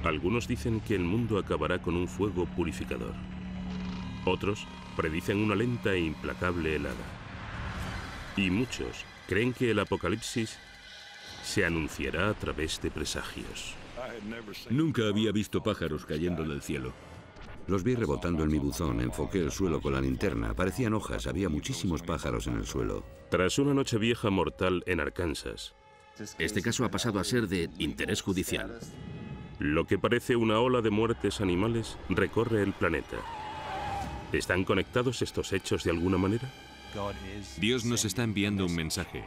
Algunos dicen que el mundo acabará con un fuego purificador. Otros predicen una lenta e implacable helada. Y muchos creen que el apocalipsis se anunciará a través de presagios. Nunca había visto pájaros cayendo del cielo. Los vi rebotando en mi buzón, enfoqué el suelo con la linterna. Parecían hojas, había muchísimos pájaros en el suelo. Tras una nochevieja mortal en Arkansas, Este caso ha pasado a ser de interés judicial. lo que parece una ola de muertes animales recorre el planeta. ¿Están conectados estos hechos de alguna manera? Dios nos está enviando un mensaje.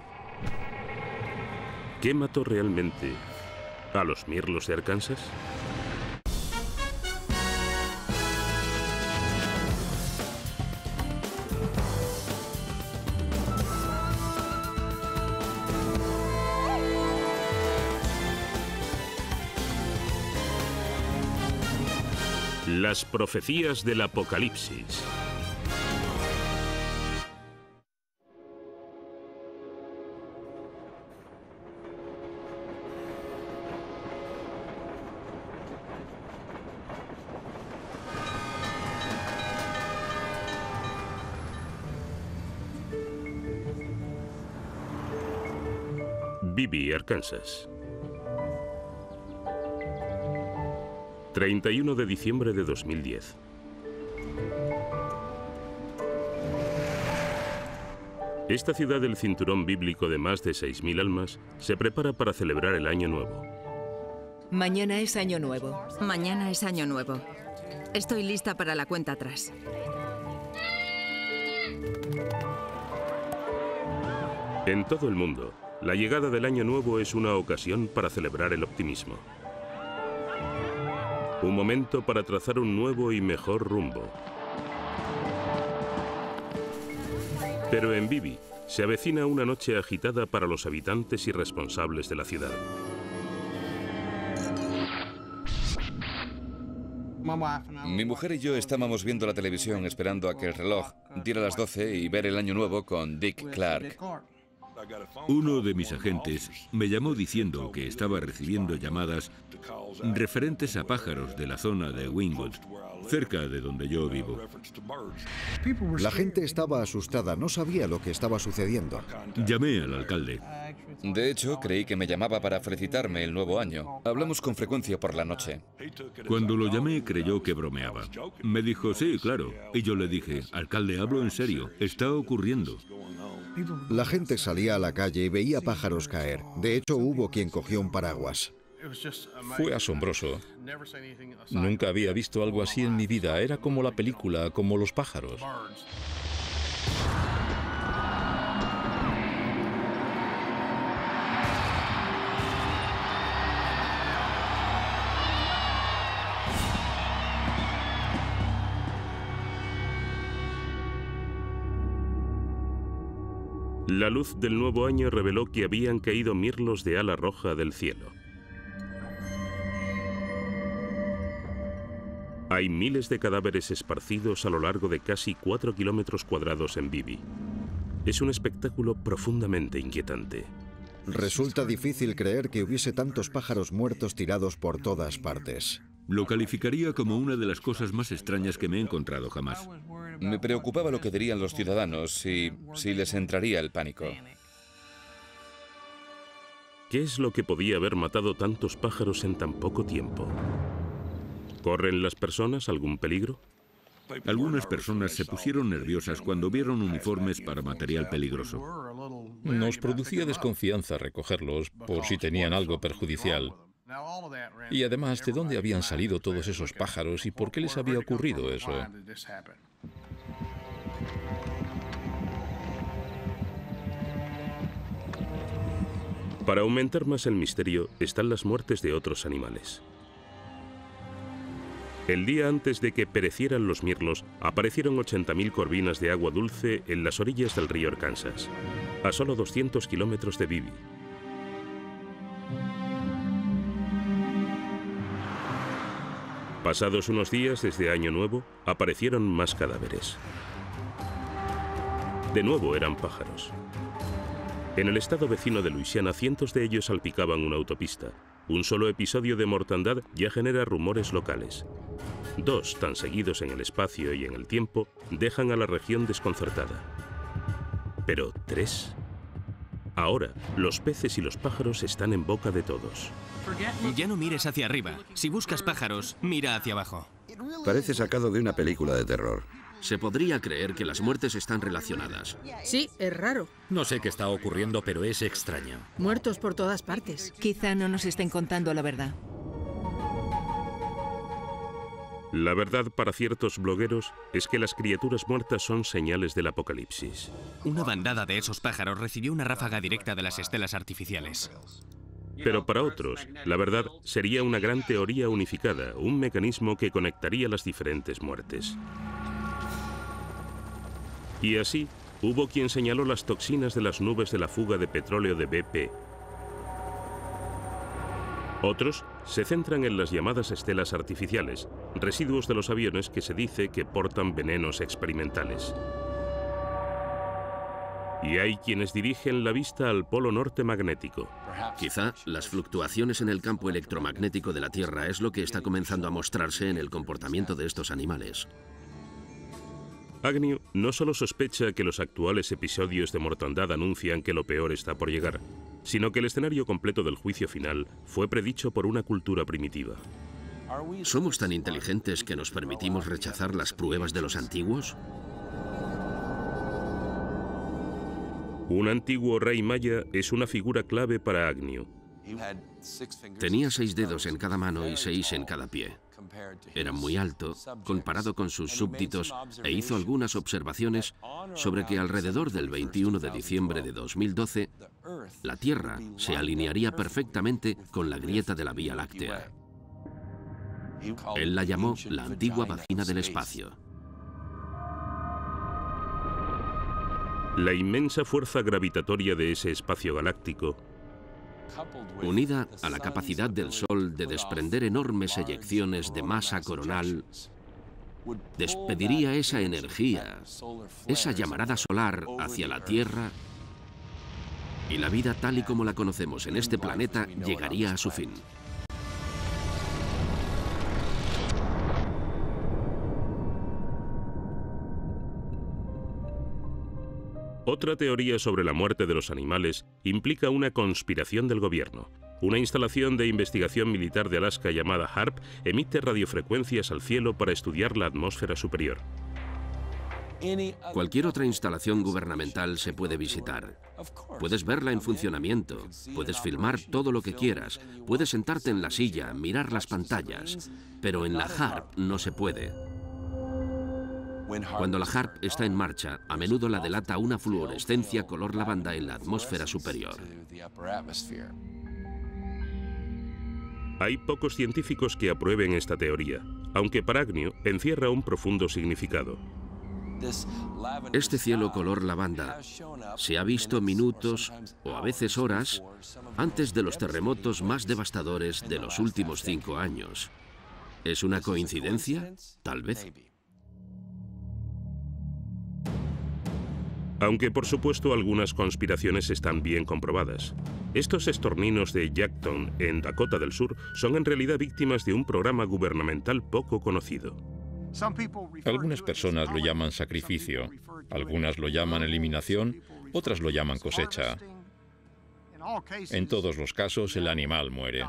¿Qué mató realmente a los mirlos de Arkansas? Las profecías del Apocalipsis. Bibi, Arkansas. 31 de diciembre de 2010. Esta ciudad del cinturón bíblico de más de 6.000 almas se prepara para celebrar el Año Nuevo. Mañana es Año Nuevo. Mañana es Año Nuevo. Estoy lista para la cuenta atrás. En todo el mundo, la llegada del Año Nuevo es una ocasión para celebrar el optimismo. Un momento para trazar un nuevo y mejor rumbo. Pero en Bibi se avecina una noche agitada para los habitantes y responsables de la ciudad. Mi mujer y yo estábamos viendo la televisión esperando a que el reloj diera las 12 y ver el Año Nuevo con Dick Clark. Uno de mis agentes me llamó diciendo que estaba recibiendo llamadas referentes a pájaros de la zona de Wynwood, cerca de donde yo vivo. La gente estaba asustada, no sabía lo que estaba sucediendo. Llamé al alcalde. De hecho, creí que me llamaba para felicitarme el nuevo año. Hablamos con frecuencia por la noche. Cuando lo llamé, creyó que bromeaba. Me dijo, sí, claro. Y yo le dije, alcalde, hablo en serio, está ocurriendo. La gente salía a la calle y veía pájaros caer. De hecho, hubo quien cogió un paraguas. Fue asombroso. Nunca había visto algo así en mi vida. Era como la película, como los pájaros. La luz del nuevo año reveló que habían caído mirlos de ala roja del cielo. Hay miles de cadáveres esparcidos a lo largo de casi 4 kilómetros cuadrados en Bibi. Es un espectáculo profundamente inquietante. Resulta difícil creer que hubiese tantos pájaros muertos tirados por todas partes. Lo calificaría como una de las cosas más extrañas que me he encontrado jamás. Me preocupaba lo que dirían los ciudadanos y si les entraría el pánico. ¿Qué es lo que podía haber matado tantos pájaros en tan poco tiempo? ¿Corren las personas algún peligro? Algunas personas se pusieron nerviosas cuando vieron uniformes para material peligroso. Nos producía desconfianza recogerlos por si tenían algo perjudicial. Y además, ¿de dónde habían salido todos esos pájaros y por qué les había ocurrido eso? Para aumentar más el misterio, están las muertes de otros animales. El día antes de que perecieran los mirlos, aparecieron 80.000 corvinas de agua dulce en las orillas del río Arkansas, a solo 200 kilómetros de Bibi. Pasados unos días desde Año Nuevo, aparecieron más cadáveres. De nuevo eran pájaros. En el estado vecino de Luisiana, cientos de ellos salpicaban una autopista. un solo episodio de mortandad ya genera rumores locales. 2 tan seguidos en el espacio y en el tiempo dejan a la región desconcertada. Pero 3. Ahora, los peces y los pájaros están en boca de todos. Ya no mires hacia arriba. Si buscas pájaros, mira hacia abajo. Parece sacado de una película de terror. Se podría creer que las muertes están relacionadas. Sí, es raro. No sé qué está ocurriendo, pero es extraño. Muertos por todas partes. Quizá no nos estén contando la verdad. La verdad para ciertos blogueros es que las criaturas muertas son señales del apocalipsis. Una bandada de esos pájaros recibió una ráfaga directa de las estelas artificiales. Pero para otros, la verdad sería una gran teoría unificada, un mecanismo que conectaría las diferentes muertes. Y así, hubo quien señaló las toxinas de las nubes de la fuga de petróleo de BP. Otros se centran en las llamadas estelas artificiales, residuos de los aviones que se dice que portan venenos experimentales. Y hay quienes dirigen la vista al polo norte magnético. Quizá las fluctuaciones en el campo electromagnético de la Tierra es lo que está comenzando a mostrarse en el comportamiento de estos animales. Agnew no solo sospecha que los actuales episodios de mortandad anuncian que lo peor está por llegar, sino que el escenario completo del juicio final fue predicho por una cultura primitiva. ¿Somos tan inteligentes que nos permitimos rechazar las pruebas de los antiguos? Un antiguo rey maya es una figura clave para Agnew. Tenía 6 dedos en cada mano y 6 en cada pie. Era muy alto comparado con sus súbditos e hizo algunas observaciones sobre que alrededor del 21 de diciembre de 2012 la Tierra se alinearía perfectamente con la grieta de la Vía Láctea. Él la llamó la antigua vagina del espacio. La inmensa fuerza gravitatoria de ese espacio galáctico, unida a la capacidad del Sol de desprender enormes eyecciones de masa coronal, despediría esa energía, esa llamarada solar hacia la Tierra, y la vida tal y como la conocemos en este planeta llegaría a su fin. Otra teoría sobre la muerte de los animales implica una conspiración del gobierno. Una instalación de investigación militar de Alaska llamada HAARP emite radiofrecuencias al cielo para estudiar la atmósfera superior. Cualquier otra instalación gubernamental se puede visitar. Puedes verla en funcionamiento, puedes filmar todo lo que quieras, puedes sentarte en la silla, mirar las pantallas, pero en la HAARP no se puede. Cuando la HAARP está en marcha, a menudo la delata una fluorescencia color lavanda en la atmósfera superior. Hay pocos científicos que aprueben esta teoría, aunque para Agnew encierra un profundo significado. Este cielo color lavanda se ha visto minutos o a veces horas antes de los terremotos más devastadores de los últimos 5 años. ¿Es una coincidencia? Tal vez. Aunque por supuesto algunas conspiraciones están bien comprobadas. Estos estorninos de Yankton, en Dakota del Sur, son en realidad víctimas de un programa gubernamental poco conocido. Algunas personas lo llaman sacrificio, algunas lo llaman eliminación, otras lo llaman cosecha. En todos los casos, el animal muere.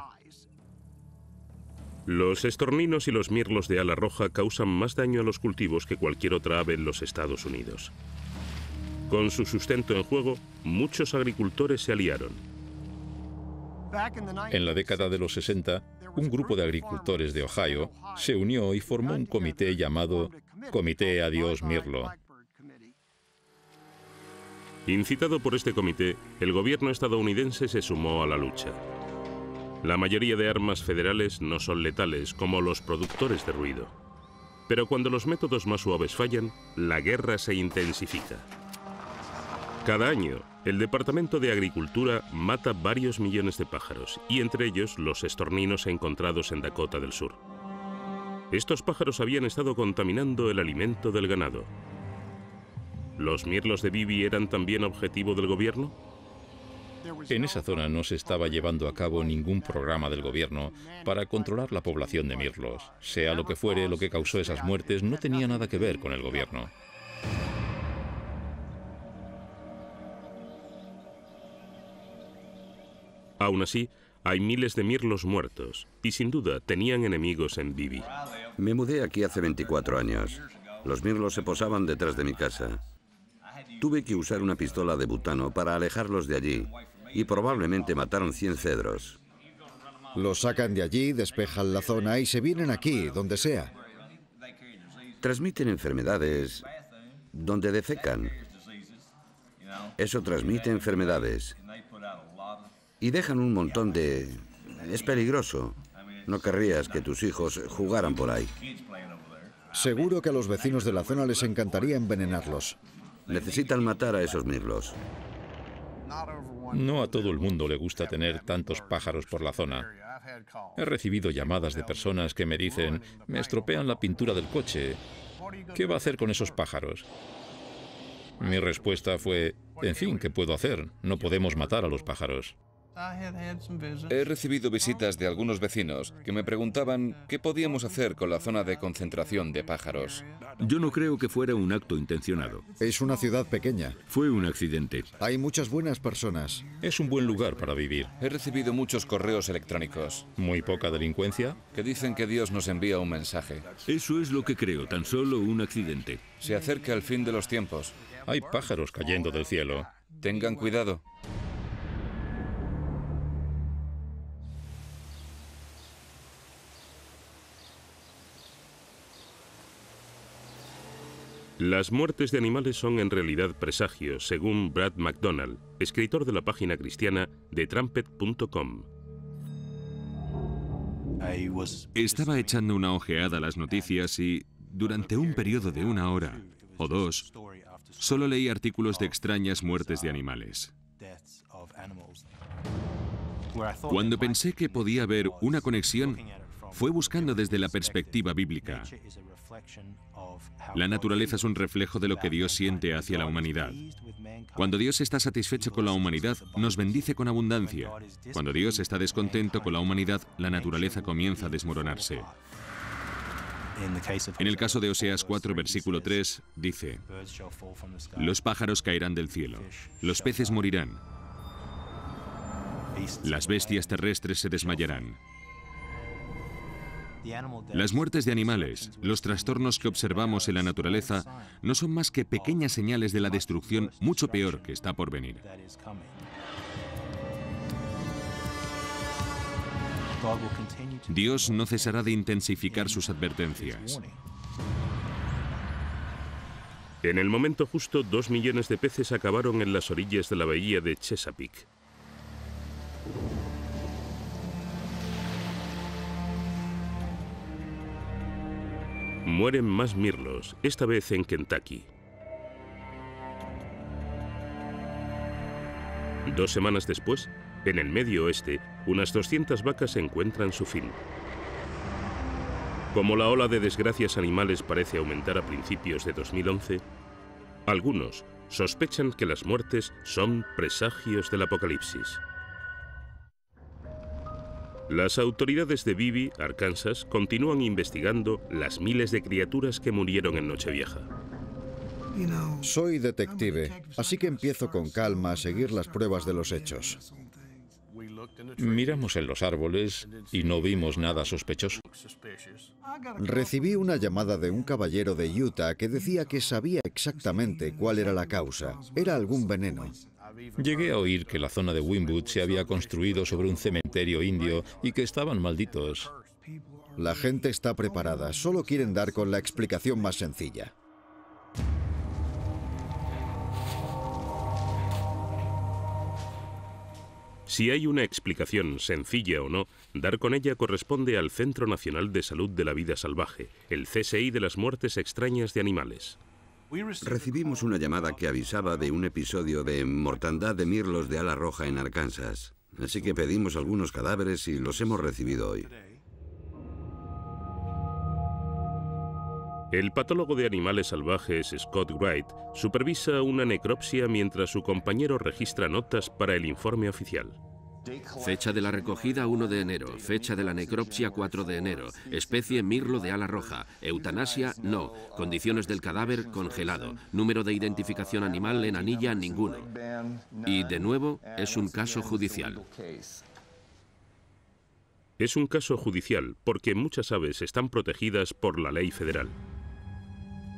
Los estorninos y los mirlos de ala roja causan más daño a los cultivos que cualquier otra ave en los Estados Unidos. Con su sustento en juego, muchos agricultores se aliaron. En la década de los 60, un grupo de agricultores de Ohio se unió y formó un comité llamado Comité Adiós Mirlo. Incitado por este comité, el gobierno estadounidense se sumó a la lucha. La mayoría de armas federales no son letales, como los productores de ruido. Pero cuando los métodos más suaves fallan, la guerra se intensifica. Cada año, el Departamento de Agricultura mata varios millones de pájaros, y entre ellos los estorninos encontrados en Dakota del Sur. Estos pájaros habían estado contaminando el alimento del ganado. ¿Los mirlos de Bibi eran también objetivo del gobierno? En esa zona no se estaba llevando a cabo ningún programa del gobierno para controlar la población de mirlos. Sea lo que fuere lo que causó esas muertes, no tenía nada que ver con el gobierno. Aún así, hay miles de mirlos muertos y sin duda tenían enemigos en Bibi. Me mudé aquí hace 24 años. Los mirlos se posaban detrás de mi casa. Tuve que usar una pistola de butano para alejarlos de allí y probablemente mataron 100 cedros. Los sacan de allí, despejan la zona y se vienen aquí, donde sea. Transmiten enfermedades donde defecan. Eso transmite enfermedades. Y dejan un montón de... Es peligroso. No querrías que tus hijos jugaran por ahí. Seguro que a los vecinos de la zona les encantaría envenenarlos. Necesitan matar a esos mirlos. No a todo el mundo le gusta tener tantos pájaros por la zona. He recibido llamadas de personas que me dicen, me estropean la pintura del coche. ¿Qué va a hacer con esos pájaros? Mi respuesta fue, en fin, ¿qué puedo hacer? No podemos matar a los pájaros. He recibido visitas de algunos vecinos que me preguntaban qué podíamos hacer con la zona de concentración de pájaros. Yo no creo que fuera un acto intencionado. Es una ciudad pequeña. Fue un accidente. Hay muchas buenas personas. Es un buen lugar para vivir. He recibido muchos correos electrónicos. Muy poca delincuencia. Que dicen que Dios nos envía un mensaje. Eso es lo que creo, tan solo un accidente. Se acerca el fin de los tiempos. Hay pájaros cayendo del cielo. Tengan cuidado. Las muertes de animales son en realidad presagios, según Brad McDonald, escritor de la página cristiana de Trumpet.com. Estaba echando una ojeada a las noticias y, durante un periodo de 1 hora o 2, solo leí artículos de extrañas muertes de animales. Cuando pensé que podía haber una conexión, fue buscando desde la perspectiva bíblica. La naturaleza es un reflejo de lo que Dios siente hacia la humanidad. Cuando Dios está satisfecho con la humanidad, nos bendice con abundancia. Cuando Dios está descontento con la humanidad, la naturaleza comienza a desmoronarse. En el caso de Oseas 4, versículo 3, dice: los pájaros caerán del cielo, los peces morirán, las bestias terrestres se desmayarán. Las muertes de animales, los trastornos que observamos en la naturaleza, no son más que pequeñas señales de la destrucción mucho peor que está por venir. Dios no cesará de intensificar sus advertencias. En el momento justo, 2 millones de peces acabaron en las orillas de la bahía de Chesapeake. Mueren más mirlos, esta vez en Kentucky. 2 semanas después, en el medio oeste, unas 200 vacas encuentran su fin. Como la ola de desgracias animales parece aumentar a principios de 2011, algunos sospechan que las muertes son presagios del apocalipsis. Las autoridades de Bibi, Arkansas, continúan investigando las miles de criaturas que murieron en Nochevieja. Soy detective, así que empiezo con calma a seguir las pruebas de los hechos. Miramos en los árboles y no vimos nada sospechoso. Recibí una llamada de un caballero de Utah que decía que sabía exactamente cuál era la causa. Era algún veneno. Llegué a oír que la zona de Wynwood se había construido sobre un cementerio indio y que estaban malditos. La gente está preparada, solo quieren dar con la explicación más sencilla. Si hay una explicación, sencilla o no, dar con ella corresponde al Centro Nacional de Salud de la Vida Salvaje, el CSI de las muertes extrañas de animales. Recibimos una llamada que avisaba de un episodio de mortandad de mirlos de ala roja en Arkansas. Así que pedimos algunos cadáveres y los hemos recibido hoy. El patólogo de animales salvajes Scott Wright supervisa una necropsia mientras su compañero registra notas para el informe oficial. Fecha de la recogida 1 de enero, fecha de la necropsia 4 de enero, especie mirlo de ala roja, eutanasia no, condiciones del cadáver congelado, número de identificación animal en anilla ninguno. Y de nuevo es un caso judicial. Es un caso judicial porque muchas aves están protegidas por la ley federal.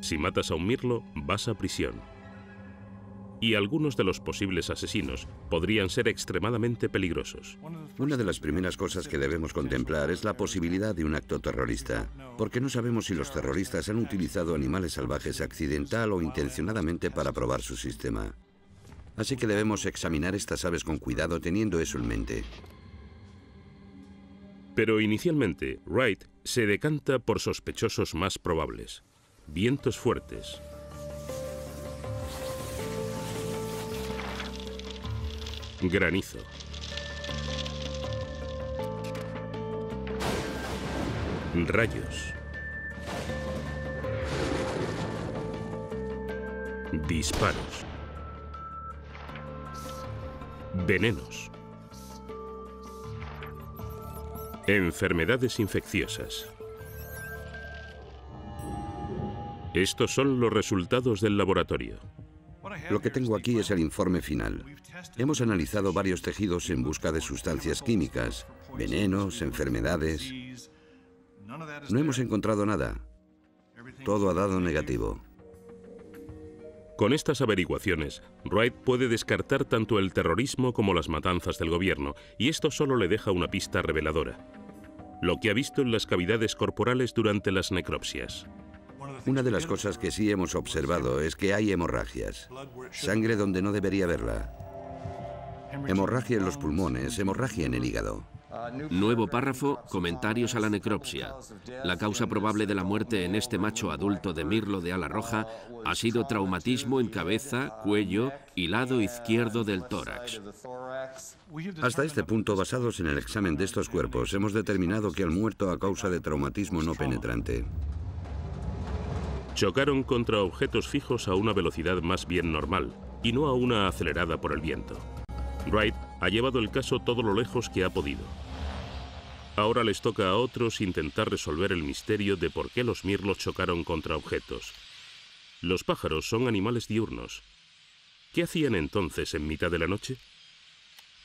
Si matas a un mirlo, vas a prisión. Y algunos de los posibles asesinos podrían ser extremadamente peligrosos. Una de las primeras cosas que debemos contemplar es la posibilidad de un acto terrorista, porque no sabemos si los terroristas han utilizado animales salvajes accidental o intencionadamente para probar su sistema. Así que debemos examinar estas aves con cuidado teniendo eso en mente. Pero inicialmente, Wright se decanta por sospechosos más probables. Vientos fuertes. Granizo. Rayos. Disparos. Venenos. Enfermedades infecciosas. Estos son los resultados del laboratorio. Lo que tengo aquí es el informe final. Hemos analizado varios tejidos en busca de sustancias químicas, venenos, enfermedades. No hemos encontrado nada. Todo ha dado negativo. Con estas averiguaciones, Wright puede descartar tanto el terrorismo como las matanzas del gobierno, y esto solo le deja una pista reveladora: lo que ha visto en las cavidades corporales durante las necropsias. Una de las cosas que sí hemos observado es que hay hemorragias. Sangre donde no debería haberla. Hemorragia en los pulmones, hemorragia en el hígado. Nuevo párrafo, comentarios a la necropsia. La causa probable de la muerte en este macho adulto de mirlo de ala roja ha sido traumatismo en cabeza, cuello y lado izquierdo del tórax. Hasta este punto, basados en el examen de estos cuerpos, hemos determinado que han muerto a causa de traumatismo no penetrante. Chocaron contra objetos fijos a una velocidad más bien normal, y no a una acelerada por el viento. Wright ha llevado el caso todo lo lejos que ha podido. Ahora les toca a otros intentar resolver el misterio de por qué los mirlos chocaron contra objetos. Los pájaros son animales diurnos. ¿Qué hacían entonces en mitad de la noche?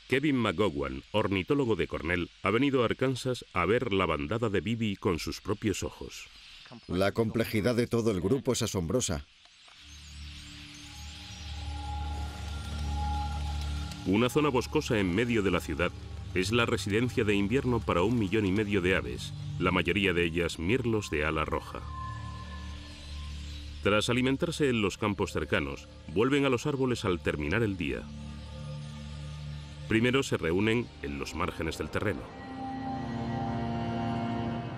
Kevin McGowan, ornitólogo de Cornell, ha venido a Arkansas a ver la bandada de Bibi con sus propios ojos. La complejidad de todo el grupo es asombrosa. Una zona boscosa en medio de la ciudad es la residencia de invierno para 1,5 millones de aves, la mayoría de ellas mirlos de ala roja. Tras alimentarse en los campos cercanos, vuelven a los árboles al terminar el día. Primero se reúnen en los márgenes del terreno.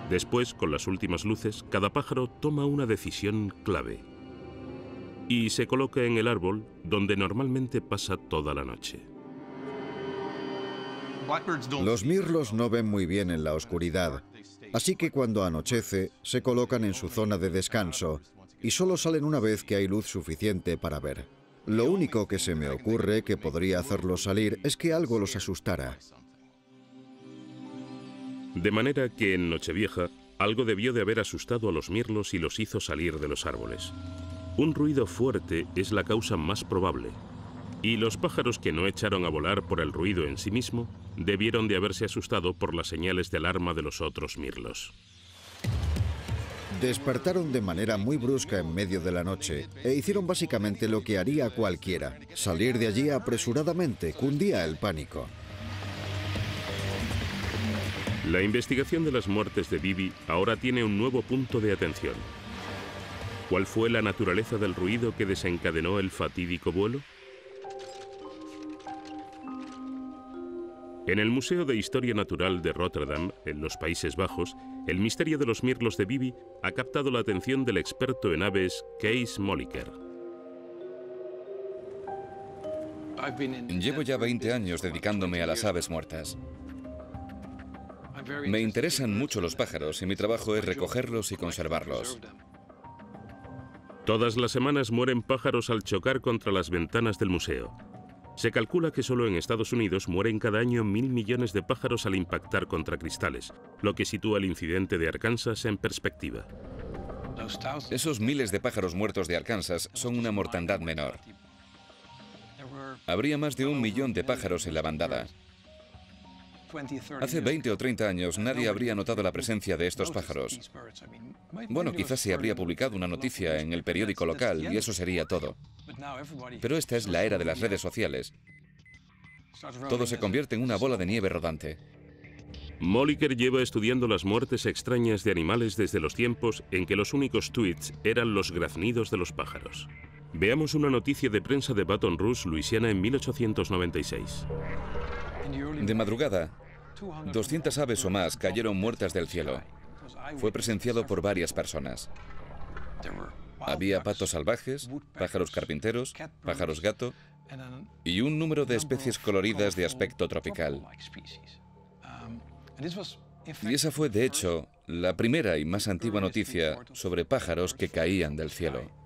Después, con las últimas luces, cada pájaro toma una decisión clave y se coloca en el árbol donde normalmente pasa toda la noche. Los mirlos no ven muy bien en la oscuridad, así que cuando anochece se colocan en su zona de descanso y solo salen una vez que hay luz suficiente para ver. Lo único que se me ocurre que podría hacerlos salir es que algo los asustara. De manera que en Nochevieja algo debió de haber asustado a los mirlos y los hizo salir de los árboles. Un ruido fuerte es la causa más probable, y los pájaros que no echaron a volar por el ruido en sí mismo debieron de haberse asustado por las señales de alarma de los otros mirlos. Despertaron de manera muy brusca en medio de la noche e hicieron básicamente lo que haría cualquiera: salir de allí apresuradamente. Cundía el pánico. La investigación de las muertes de Bibi ahora tiene un nuevo punto de atención. ¿Cuál fue la naturaleza del ruido que desencadenó el fatídico vuelo? En el Museo de Historia Natural de Rotterdam, en los Países Bajos, el misterio de los mirlos de Bibi ha captado la atención del experto en aves Kees Molliker. Llevo ya 20 años dedicándome a las aves muertas. Me interesan mucho los pájaros y mi trabajo es recogerlos y conservarlos. Todas las semanas mueren pájaros al chocar contra las ventanas del museo. Se calcula que solo en Estados Unidos mueren cada año 1.000 millones de pájaros al impactar contra cristales, lo que sitúa el incidente de Arkansas en perspectiva. Esos miles de pájaros muertos de Arkansas son una mortandad menor. Habría más de 1 millón de pájaros en la bandada. Hace 20 o 30 años nadie habría notado la presencia de estos pájaros. Bueno, quizás se habría publicado una noticia en el periódico local y eso sería todo. Pero esta es la era de las redes sociales. Todo se convierte en una bola de nieve rodante. Moliker lleva estudiando las muertes extrañas de animales desde los tiempos en que los únicos tweets eran los graznidos de los pájaros. Veamos una noticia de prensa de Baton Rouge, Luisiana, en 1896. De madrugada, 200 aves o más cayeron muertas del cielo. Fue presenciado por varias personas. Había patos salvajes, pájaros carpinteros, pájaros gato y un número de especies coloridas de aspecto tropical. Y esa fue, de hecho, la primera y más antigua noticia sobre pájaros que caían del cielo.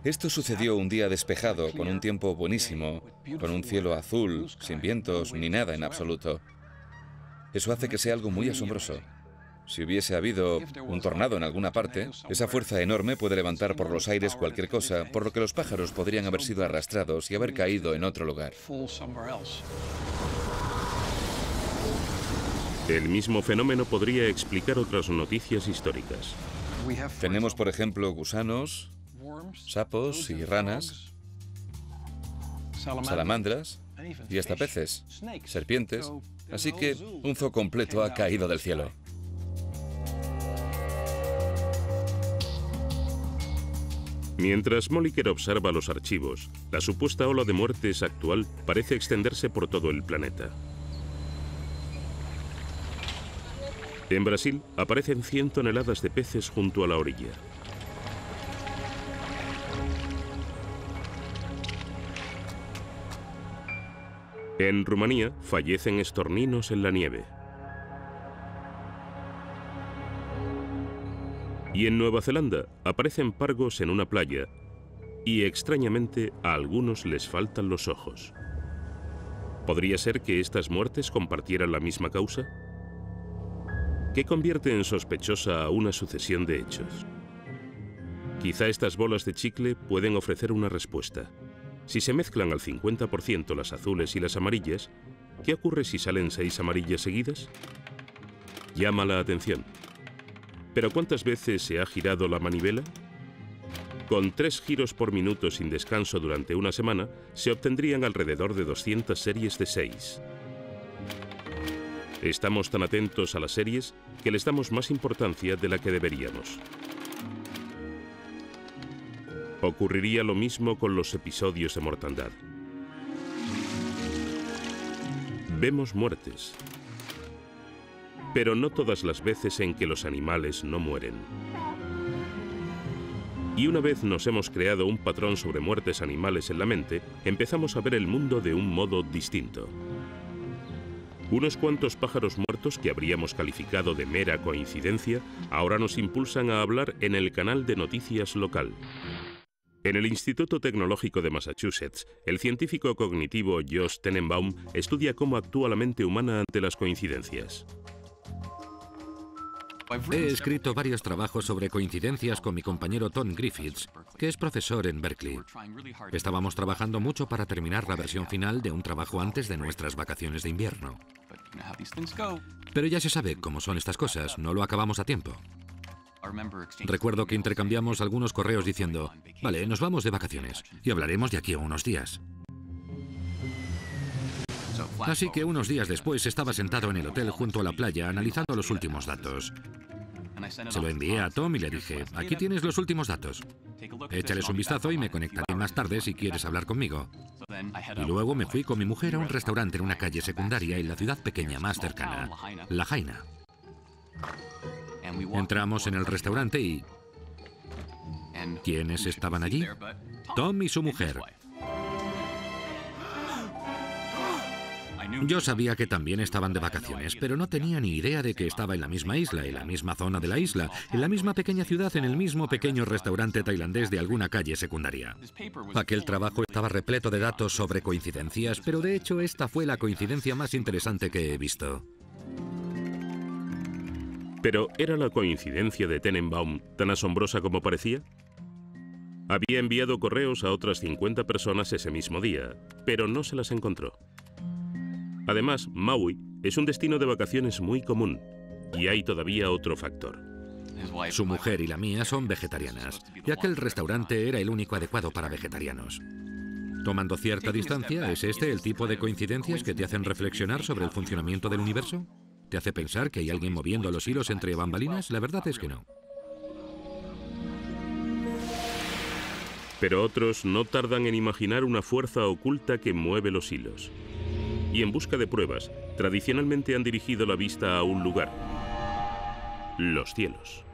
Esto sucedió un día despejado, con un tiempo buenísimo, con un cielo azul, sin vientos ni nada en absoluto. Eso hace que sea algo muy asombroso. Si hubiese habido un tornado en alguna parte, esa fuerza enorme puede levantar por los aires cualquier cosa, por lo que los pájaros podrían haber sido arrastrados y haber caído en otro lugar. El mismo fenómeno podría explicar otras noticias históricas. Tenemos, por ejemplo, gusanos, sapos y ranas, salamandras y hasta peces, serpientes. Así que un zoo completo ha caído del cielo. Mientras Moliker observa los archivos, la supuesta ola de muertes actual parece extenderse por todo el planeta. En Brasil aparecen 100 toneladas de peces junto a la orilla. En Rumanía fallecen estorninos en la nieve. Y en Nueva Zelanda aparecen pargos en una playa y, extrañamente, a algunos les faltan los ojos. ¿Podría ser que estas muertes compartieran la misma causa? ¿Qué convierte en sospechosa a una sucesión de hechos? Quizá estas bolas de chicle pueden ofrecer una respuesta. Si se mezclan al 50% las azules y las amarillas, ¿qué ocurre si salen 6 amarillas seguidas? Llama la atención. ¿Pero cuántas veces se ha girado la manivela? Con 3 giros por minuto sin descanso durante una semana, se obtendrían alrededor de 200 series de 6. Estamos tan atentos a las series que les damos más importancia de la que deberíamos. Ocurriría lo mismo con los episodios de mortandad. Vemos muertes, pero no todas las veces en que los animales no mueren. Y una vez nos hemos creado un patrón sobre muertes animales en la mente, empezamos a ver el mundo de un modo distinto. Unos cuantos pájaros muertos que habríamos calificado de mera coincidencia, ahora nos impulsan a hablar en el canal de noticias local. En el Instituto Tecnológico de Massachusetts, el científico cognitivo Josh Tenenbaum estudia cómo actúa la mente humana ante las coincidencias. He escrito varios trabajos sobre coincidencias con mi compañero Tom Griffiths, que es profesor en Berkeley. Estábamos trabajando mucho para terminar la versión final de un trabajo antes de nuestras vacaciones de invierno. Pero ya se sabe cómo son estas cosas, no lo acabamos a tiempo. Recuerdo que intercambiamos algunos correos diciendo, vale, nos vamos de vacaciones y hablaremos de aquí a unos días. Así que unos días después estaba sentado en el hotel junto a la playa analizando los últimos datos. Se lo envié a Tom y le dije, aquí tienes los últimos datos. Échales un vistazo y me conectaré más tarde si quieres hablar conmigo. Y luego me fui con mi mujer a un restaurante en una calle secundaria en la ciudad pequeña más cercana, Lahaina. Entramos en el restaurante y... ¿quiénes estaban allí? Yo sabía que también estaban de vacaciones, pero no tenía ni idea de que estaba en la misma isla, en la misma zona de la isla, en la misma pequeña ciudad, en el mismo pequeño restaurante tailandés de alguna calle secundaria. Aquel trabajo estaba repleto de datos sobre coincidencias, pero de hecho esta fue la coincidencia más interesante que he visto. ¿Pero era la coincidencia de Tenenbaum tan asombrosa como parecía? Había enviado correos a otras 50 personas ese mismo día, pero no se las encontró. Además, Maui es un destino de vacaciones muy común, y hay todavía otro factor. Su mujer y la mía son vegetarianas, y aquel restaurante era el único adecuado para vegetarianos. Tomando cierta distancia, ¿es este el tipo de coincidencias que te hacen reflexionar sobre el funcionamiento del universo? ¿Te hace pensar que hay alguien moviendo los hilos entre bambalinas? La verdad es que no. Pero otros no tardan en imaginar una fuerza oculta que mueve los hilos. Y en busca de pruebas, tradicionalmente han dirigido la vista a un lugar: los cielos.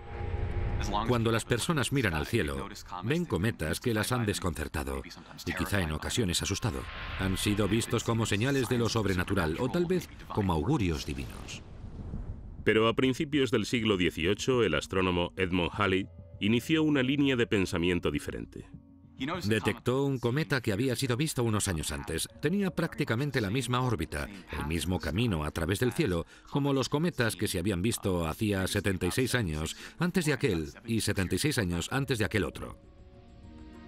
Cuando las personas miran al cielo, ven cometas que las han desconcertado y quizá en ocasiones asustado. Han sido vistos como señales de lo sobrenatural o tal vez como augurios divinos. Pero a principios del siglo XVIII, el astrónomo Edmund Halley inició una línea de pensamiento diferente. Detectó un cometa que había sido visto unos años antes. Tenía prácticamente la misma órbita, el mismo camino a través del cielo, como los cometas que se habían visto hacía 76 años antes de aquel y 76 años antes de aquel otro.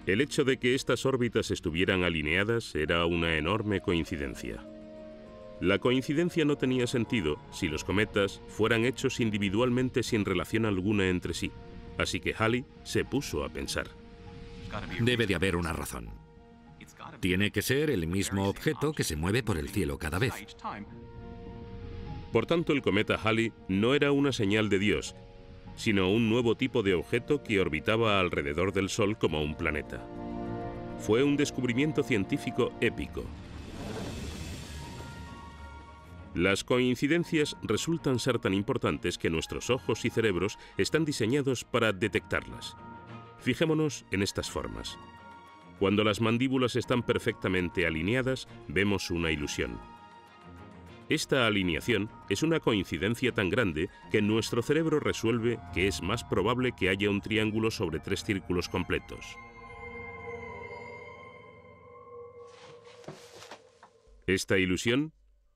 El hecho de que estas órbitas estuvieran alineadas era una enorme coincidencia. La coincidencia no tenía sentido si los cometas fueran hechos individualmente sin relación alguna entre sí, así que Halley se puso a pensar. Debe de haber una razón. Tiene que ser el mismo objeto que se mueve por el cielo cada vez. Por tanto, el cometa Halley no era una señal de Dios, sino un nuevo tipo de objeto que orbitaba alrededor del Sol como un planeta. Fue un descubrimiento científico épico. Las coincidencias resultan ser tan importantes que nuestros ojos y cerebros están diseñados para detectarlas. Fijémonos en estas formas. Cuando las mandíbulas están perfectamente alineadas, vemos una ilusión. Esta alineación es una coincidencia tan grande que nuestro cerebro resuelve que es más probable que haya un triángulo sobre 3 círculos completos. Esta ilusión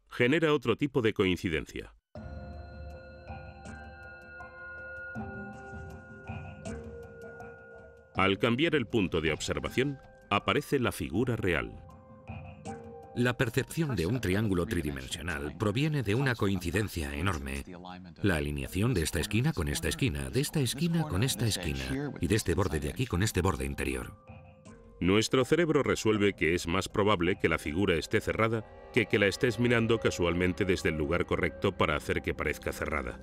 genera otro tipo de coincidencia. Al cambiar el punto de observación, aparece la figura real. La percepción de un triángulo tridimensional proviene de una coincidencia enorme. La alineación de esta esquina con esta esquina, de esta esquina con esta esquina y de este borde de aquí con este borde interior. Nuestro cerebro resuelve que es más probable que la figura esté cerrada que la estés mirando casualmente desde el lugar correcto para hacer que parezca cerrada.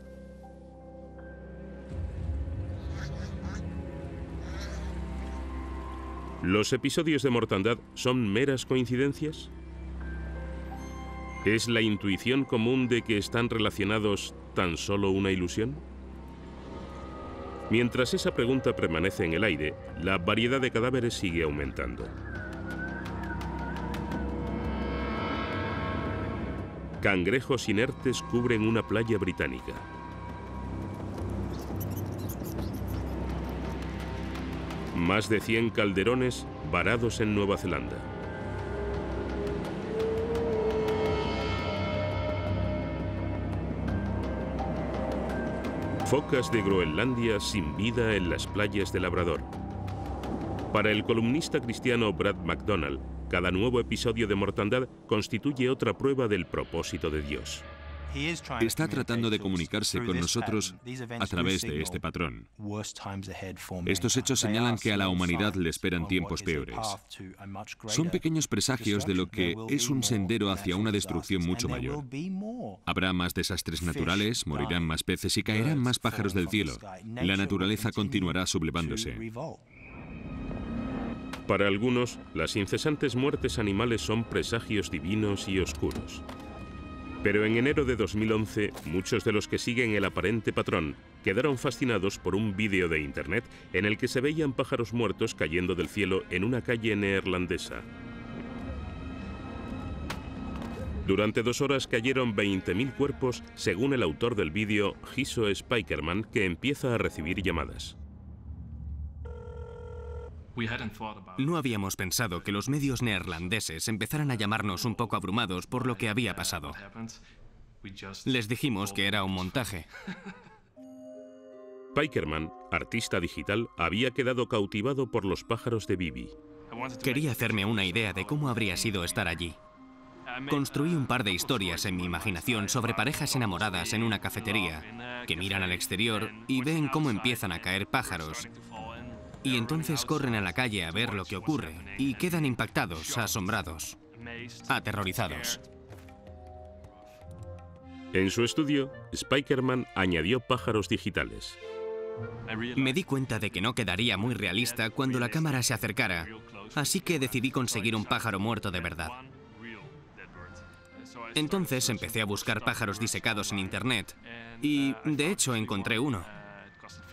¿Los episodios de mortandad son meras coincidencias? ¿Es la intuición común de que están relacionados tan solo una ilusión? Mientras esa pregunta permanece en el aire, la variedad de cadáveres sigue aumentando. Cangrejos inertes cubren una playa británica. Más de 100 calderones varados en Nueva Zelanda. Focas de Groenlandia sin vida en las playas de Labrador. Para el columnista cristiano Brad McDonald, cada nuevo episodio de mortandad constituye otra prueba del propósito de Dios. Está tratando de comunicarse con nosotros a través de este patrón. Estos hechos señalan que a la humanidad le esperan tiempos peores. Son pequeños presagios de lo que es un sendero hacia una destrucción mucho mayor. Habrá más desastres naturales, morirán más peces y caerán más pájaros del cielo. La naturaleza continuará sublevándose. Para algunos, las incesantes muertes animales son presagios divinos y oscuros. Pero en enero de 2011, muchos de los que siguen el aparente patrón quedaron fascinados por un vídeo de internet en el que se veían pájaros muertos cayendo del cielo en una calle neerlandesa. Durante 2 horas cayeron 20.000 cuerpos, según el autor del vídeo, Giso Spijkerman, que empieza a recibir llamadas. No habíamos pensado que los medios neerlandeses empezaran a llamarnos un poco abrumados por lo que había pasado. Les dijimos que era un montaje. Spijkerman, artista digital, había quedado cautivado por los pájaros de Bibi. Quería hacerme una idea de cómo habría sido estar allí. Construí un par de historias en mi imaginación sobre parejas enamoradas en una cafetería que miran al exterior y ven cómo empiezan a caer pájaros. Y entonces corren a la calle a ver lo que ocurre y quedan impactados, asombrados, aterrorizados. En su estudio, Spijkerman añadió pájaros digitales. Me di cuenta de que no quedaría muy realista cuando la cámara se acercara, así que decidí conseguir un pájaro muerto de verdad. Entonces empecé a buscar pájaros disecados en internet y, de hecho, encontré uno.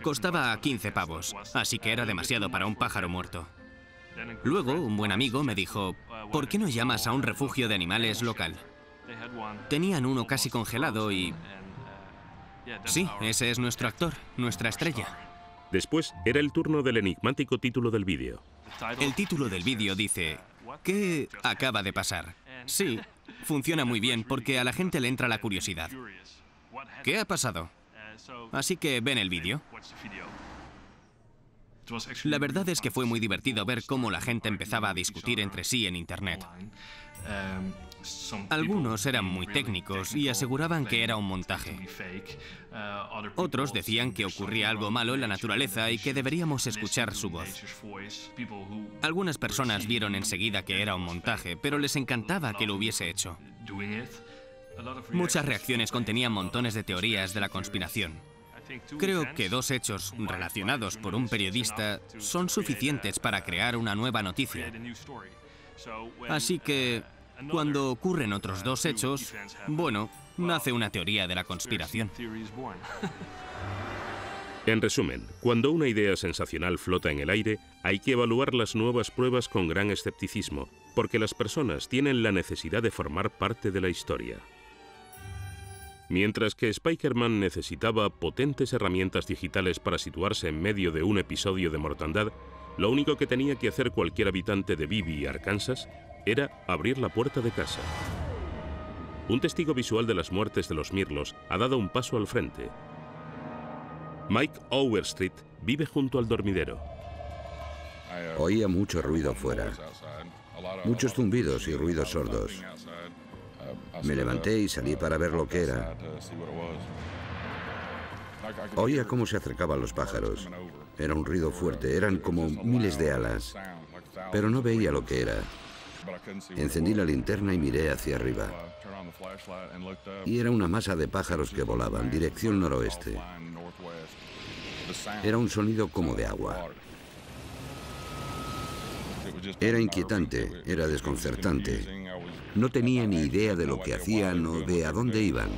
Costaba 15 pavos, así que era demasiado para un pájaro muerto. Luego, un buen amigo me dijo, ¿por qué no llamas a un refugio de animales local? Tenían uno casi congelado y... Sí, ese es nuestro actor, nuestra estrella. Después, era el turno del enigmático título del vídeo. El título del vídeo dice, ¿qué acaba de pasar? Sí, funciona muy bien porque a la gente le entra la curiosidad. ¿Qué ha pasado? Así que ven el vídeo. La verdad es que fue muy divertido ver cómo la gente empezaba a discutir entre sí en internet. Algunos eran muy técnicos y aseguraban que era un montaje. Otros decían que ocurría algo malo en la naturaleza y que deberíamos escuchar su voz. Algunas personas vieron enseguida que era un montaje, pero les encantaba que lo hubiese hecho. Muchas reacciones contenían montones de teorías de la conspiración. Creo que 2 hechos relacionados por un periodista son suficientes para crear una nueva noticia. Así que, cuando ocurren otros 2 hechos, bueno, nace una teoría de la conspiración. En resumen, cuando una idea sensacional flota en el aire, hay que evaluar las nuevas pruebas con gran escepticismo, porque las personas tienen la necesidad de formar parte de la historia. Mientras que Spijkerman necesitaba potentes herramientas digitales para situarse en medio de un episodio de mortandad, lo único que tenía que hacer cualquier habitante de Bibi, Arkansas, era abrir la puerta de casa. Un testigo visual de las muertes de los mirlos ha dado un paso al frente. Mike Overstreet vive junto al dormidero. Oía mucho ruido fuera, muchos zumbidos y ruidos sordos. Me levanté y salí para ver lo que era. Oía cómo se acercaban los pájaros. Era un ruido fuerte, eran como miles de alas, pero no veía lo que era. Encendí la linterna y miré hacia arriba. Y era una masa de pájaros que volaban, dirección noroeste. Era un sonido como de agua. Era inquietante, era desconcertante. No tenía ni idea de lo que hacían o de a dónde iban.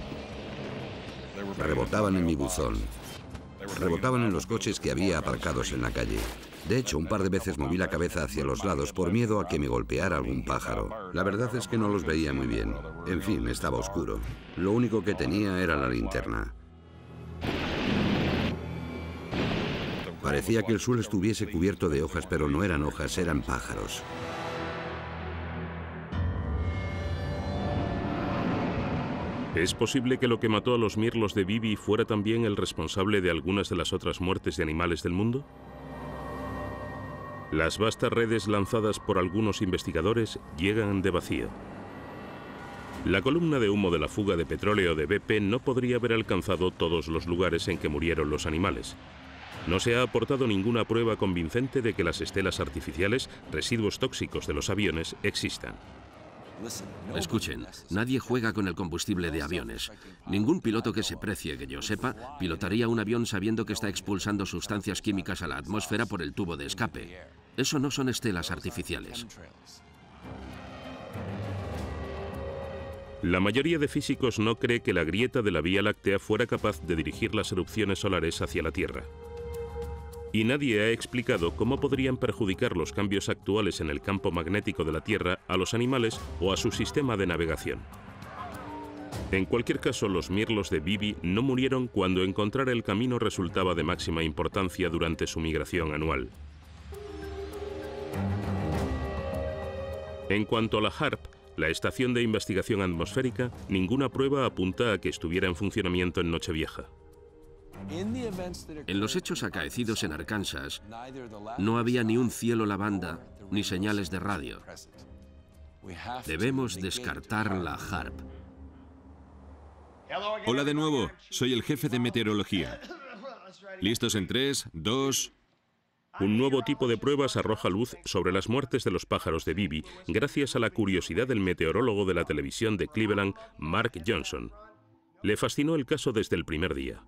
Rebotaban en mi buzón. Rebotaban en los coches que había aparcados en la calle. De hecho, un par de veces moví la cabeza hacia los lados por miedo a que me golpeara algún pájaro. La verdad es que no los veía muy bien. En fin, estaba oscuro. Lo único que tenía era la linterna. Parecía que el suelo estuviese cubierto de hojas, pero no eran hojas, eran pájaros. ¿Es posible que lo que mató a los mirlos de Bibi fuera también el responsable de algunas de las otras muertes de animales del mundo? Las vastas redes lanzadas por algunos investigadores llegan de vacío. La columna de humo de la fuga de petróleo de BP no podría haber alcanzado todos los lugares en que murieron los animales. No se ha aportado ninguna prueba convincente de que las estelas artificiales, residuos tóxicos de los aviones, existan. Escuchen, nadie juega con el combustible de aviones. Ningún piloto que se precie, que yo sepa, pilotaría un avión sabiendo que está expulsando sustancias químicas a la atmósfera por el tubo de escape. Eso no son estelas artificiales. La mayoría de físicos no cree que la grieta de la Vía Láctea fuera capaz de dirigir las erupciones solares hacia la Tierra. Y nadie ha explicado cómo podrían perjudicar los cambios actuales en el campo magnético de la Tierra a los animales o a su sistema de navegación. En cualquier caso, los mirlos de Bibi no murieron cuando encontrar el camino resultaba de máxima importancia durante su migración anual. En cuanto a la HAARP, la Estación de Investigación Atmosférica, ninguna prueba apunta a que estuviera en funcionamiento en Nochevieja. En los hechos acaecidos en Arkansas, no había ni un cielo lavanda ni señales de radio. Debemos descartar la HAARP. Hola de nuevo, soy el jefe de meteorología. ¿Listos en 3, 2... Un nuevo tipo de pruebas arroja luz sobre las muertes de los pájaros de Bibi, gracias a la curiosidad del meteorólogo de la televisión de Cleveland, Mark Johnson. Le fascinó el caso desde el primer día.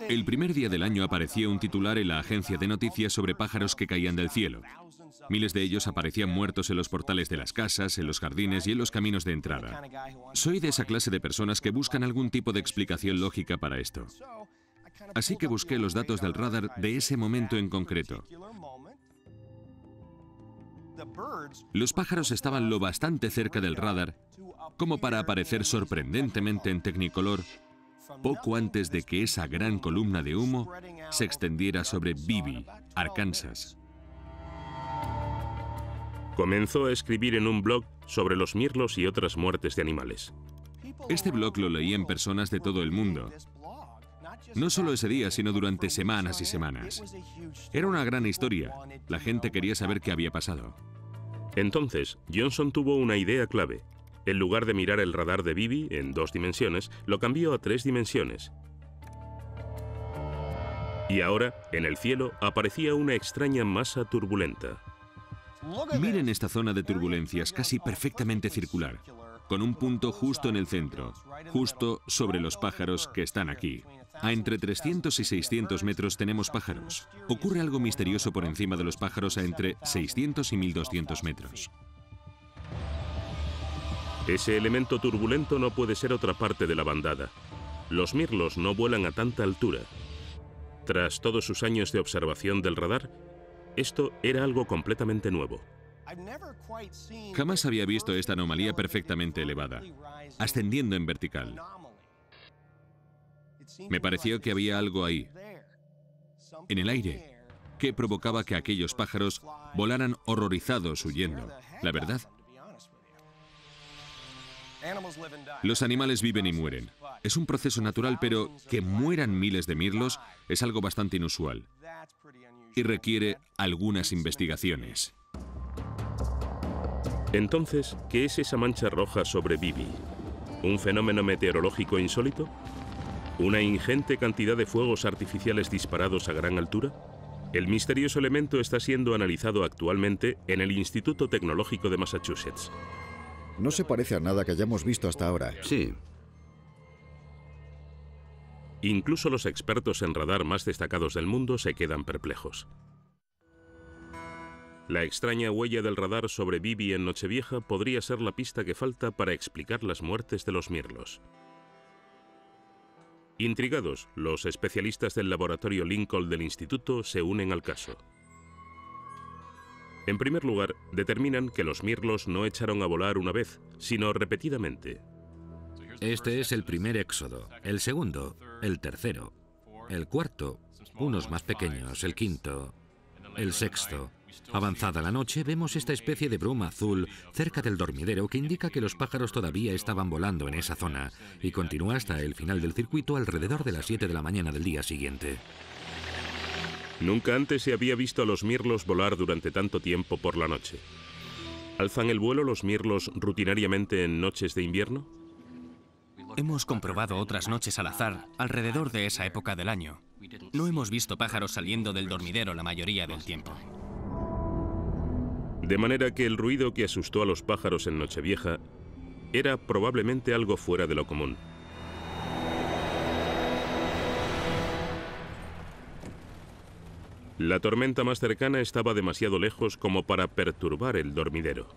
El primer día del año apareció un titular en la agencia de noticias sobre pájaros que caían del cielo. Miles de ellos aparecían muertos en los portales de las casas, en los jardines y en los caminos de entrada. Soy de esa clase de personas que buscan algún tipo de explicación lógica para esto. Así que busqué los datos del radar de ese momento en concreto. Los pájaros estaban lo bastante cerca del radar como para aparecer sorprendentemente en Technicolor poco antes de que esa gran columna de humo se extendiera sobre Bibi, Arkansas. Comenzó a escribir en un blog sobre los mirlos y otras muertes de animales. Este blog lo leían personas de todo el mundo. No solo ese día, sino durante semanas y semanas. Era una gran historia. La gente quería saber qué había pasado. Entonces, Johnson tuvo una idea clave. En lugar de mirar el radar de Bibi en 2 dimensiones, lo cambió a 3 dimensiones. Y ahora, en el cielo, aparecía una extraña masa turbulenta. Miren esta zona de turbulencias casi perfectamente circular, con un punto justo en el centro, justo sobre los pájaros que están aquí. A entre 300 y 600 metros tenemos pájaros. Ocurre algo misterioso por encima de los pájaros a entre 600 y 1200 metros. Ese elemento turbulento no puede ser otra parte de la bandada. Los mirlos no vuelan a tanta altura. Tras todos sus años de observación del radar, esto era algo completamente nuevo. Jamás había visto esta anomalía perfectamente elevada, ascendiendo en vertical. Me pareció que había algo ahí, en el aire, que provocaba que aquellos pájaros volaran horrorizados huyendo. La verdad. Los animales viven y mueren. Es un proceso natural, pero que mueran miles de mirlos es algo bastante inusual y requiere algunas investigaciones. Entonces, ¿qué es esa mancha roja sobre Bibi? ¿Un fenómeno meteorológico insólito? ¿Una ingente cantidad de fuegos artificiales disparados a gran altura? El misterioso elemento está siendo analizado actualmente en el Instituto Tecnológico de Massachusetts. No se parece a nada que hayamos visto hasta ahora. Sí. Incluso los expertos en radar más destacados del mundo se quedan perplejos. La extraña huella del radar sobre Bibi en Nochevieja podría ser la pista que falta para explicar las muertes de los mirlos. Intrigados, los especialistas del laboratorio Lincoln del instituto se unen al caso. En primer lugar, determinan que los mirlos no echaron a volar una vez, sino repetidamente. Este es el primer éxodo, el segundo, el tercero, el cuarto, unos más pequeños, el quinto, el sexto. Avanzada la noche, vemos esta especie de bruma azul cerca del dormidero que indica que los pájaros todavía estaban volando en esa zona y continúa hasta el final del circuito alrededor de las 7 de la mañana del día siguiente. Nunca antes se había visto a los mirlos volar durante tanto tiempo por la noche. ¿Alzan el vuelo los mirlos rutinariamente en noches de invierno? Hemos comprobado otras noches al azar alrededor de esa época del año. No hemos visto pájaros saliendo del dormidero la mayoría del tiempo. De manera que el ruido que asustó a los pájaros en Nochevieja era probablemente algo fuera de lo común. La tormenta más cercana estaba demasiado lejos como para perturbar el dormidero.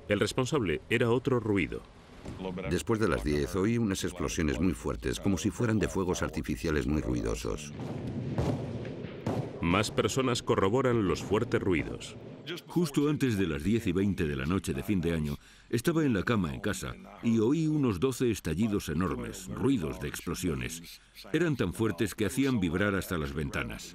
El responsable era otro ruido. Después de las 10 oí unas explosiones muy fuertes, como si fueran de fuegos artificiales muy ruidosos. Más personas corroboran los fuertes ruidos. Justo antes de las 10:20 de la noche de fin de año, estaba en la cama en casa y oí unos 12 estallidos enormes, ruidos de explosiones. Eran tan fuertes que hacían vibrar hasta las ventanas.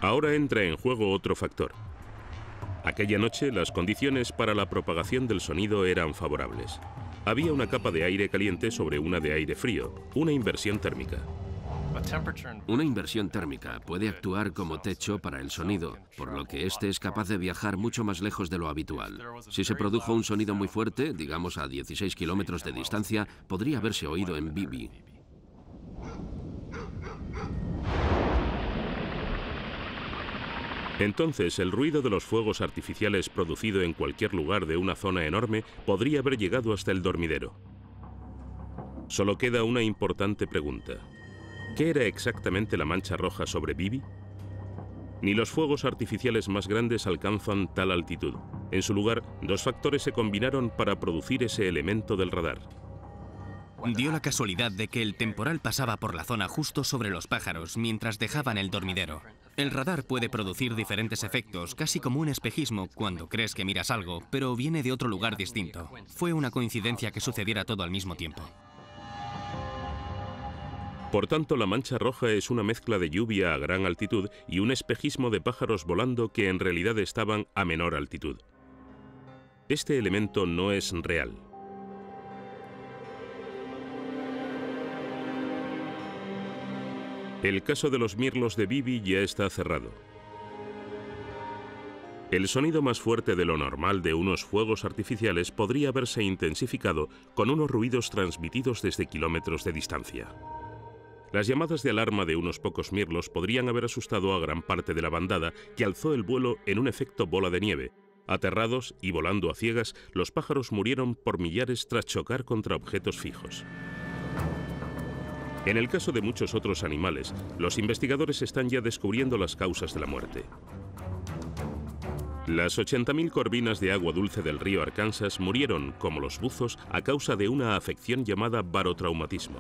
Ahora entra en juego otro factor. Aquella noche, las condiciones para la propagación del sonido eran favorables. Había una capa de aire caliente sobre una de aire frío, una inversión térmica. Una inversión térmica puede actuar como techo para el sonido, por lo que este es capaz de viajar mucho más lejos de lo habitual. Si se produjo un sonido muy fuerte, digamos a 16 kilómetros de distancia, podría haberse oído en Bibi. Entonces, el ruido de los fuegos artificiales producido en cualquier lugar de una zona enorme podría haber llegado hasta el dormidero. Solo queda una importante pregunta. ¿Qué era exactamente la mancha roja sobre Bibi? Ni los fuegos artificiales más grandes alcanzan tal altitud. En su lugar, dos factores se combinaron para producir ese elemento del radar. Dio la casualidad de que el temporal pasaba por la zona justo sobre los pájaros mientras dejaban el dormidero. El radar puede producir diferentes efectos, casi como un espejismo cuando crees que miras algo, pero viene de otro lugar distinto. Fue una coincidencia que sucediera todo al mismo tiempo. Por tanto, la mancha roja es una mezcla de lluvia a gran altitud y un espejismo de pájaros volando que en realidad estaban a menor altitud. Este elemento no es real. El caso de los mirlos de Bibi ya está cerrado. El sonido más fuerte de lo normal de unos fuegos artificiales podría haberse intensificado con unos ruidos transmitidos desde kilómetros de distancia. Las llamadas de alarma de unos pocos mirlos podrían haber asustado a gran parte de la bandada, que alzó el vuelo en un efecto bola de nieve. Aterrados y volando a ciegas, los pájaros murieron por millares tras chocar contra objetos fijos. En el caso de muchos otros animales, los investigadores están ya descubriendo las causas de la muerte. Las 80.000 corvinas de agua dulce del río Arkansas murieron, como los buzos, a causa de una afección llamada barotraumatismo.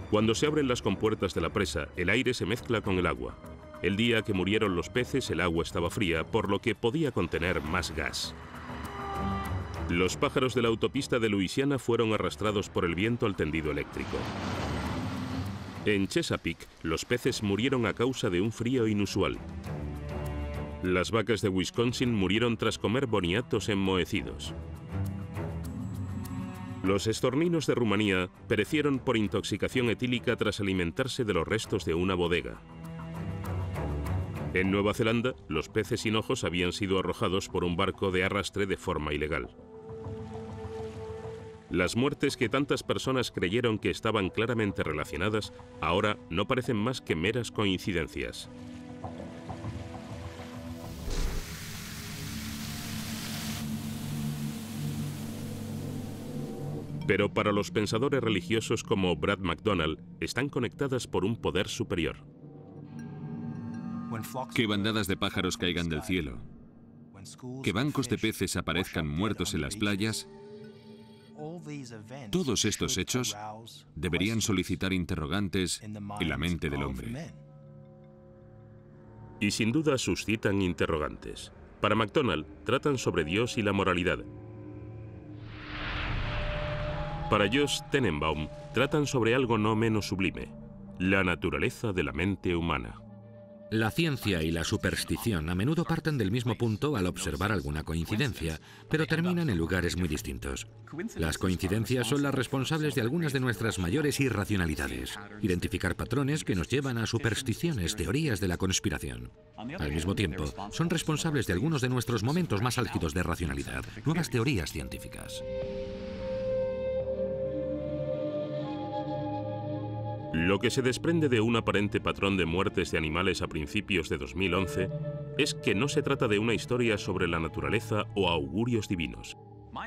Cuando se abren las compuertas de la presa, el aire se mezcla con el agua. El día que murieron los peces, el agua estaba fría, por lo que podía contener más gas. Los pájaros de la autopista de Luisiana fueron arrastrados por el viento al tendido eléctrico. En Chesapeake, los peces murieron a causa de un frío inusual. Las vacas de Wisconsin murieron tras comer boniatos enmohecidos. Los estorninos de Rumanía perecieron por intoxicación etílica tras alimentarse de los restos de una bodega. En Nueva Zelanda, los peces hinojos habían sido arrojados por un barco de arrastre de forma ilegal. Las muertes que tantas personas creyeron que estaban claramente relacionadas, ahora no parecen más que meras coincidencias. Pero para los pensadores religiosos como Brad McDonald, están conectadas por un poder superior. Que bandadas de pájaros caigan del cielo, que bancos de peces aparezcan muertos en las playas. Todos estos hechos deberían solicitar interrogantes en la mente del hombre. Y sin duda suscitan interrogantes. Para McDonald, tratan sobre Dios y la moralidad. Para Josh Tenenbaum, tratan sobre algo no menos sublime, la naturaleza de la mente humana. La ciencia y la superstición a menudo parten del mismo punto al observar alguna coincidencia, pero terminan en lugares muy distintos. Las coincidencias son las responsables de algunas de nuestras mayores irracionalidades, identificar patrones que nos llevan a supersticiones, teorías de la conspiración. Al mismo tiempo, son responsables de algunos de nuestros momentos más álgidos de racionalidad, nuevas teorías científicas. Lo que se desprende de un aparente patrón de muertes de animales a principios de 2011 es que no se trata de una historia sobre la naturaleza o augurios divinos.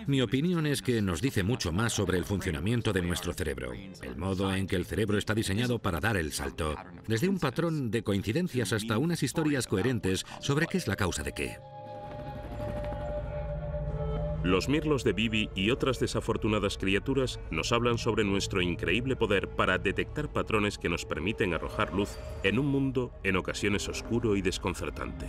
Mi opinión es que nos dice mucho más sobre el funcionamiento de nuestro cerebro, el modo en que el cerebro está diseñado para dar el salto, desde un patrón de coincidencias hasta unas historias coherentes sobre qué es la causa de qué. Los mirlos de Bibi y otras desafortunadas criaturas nos hablan sobre nuestro increíble poder para detectar patrones que nos permiten arrojar luz en un mundo en ocasiones oscuro y desconcertante.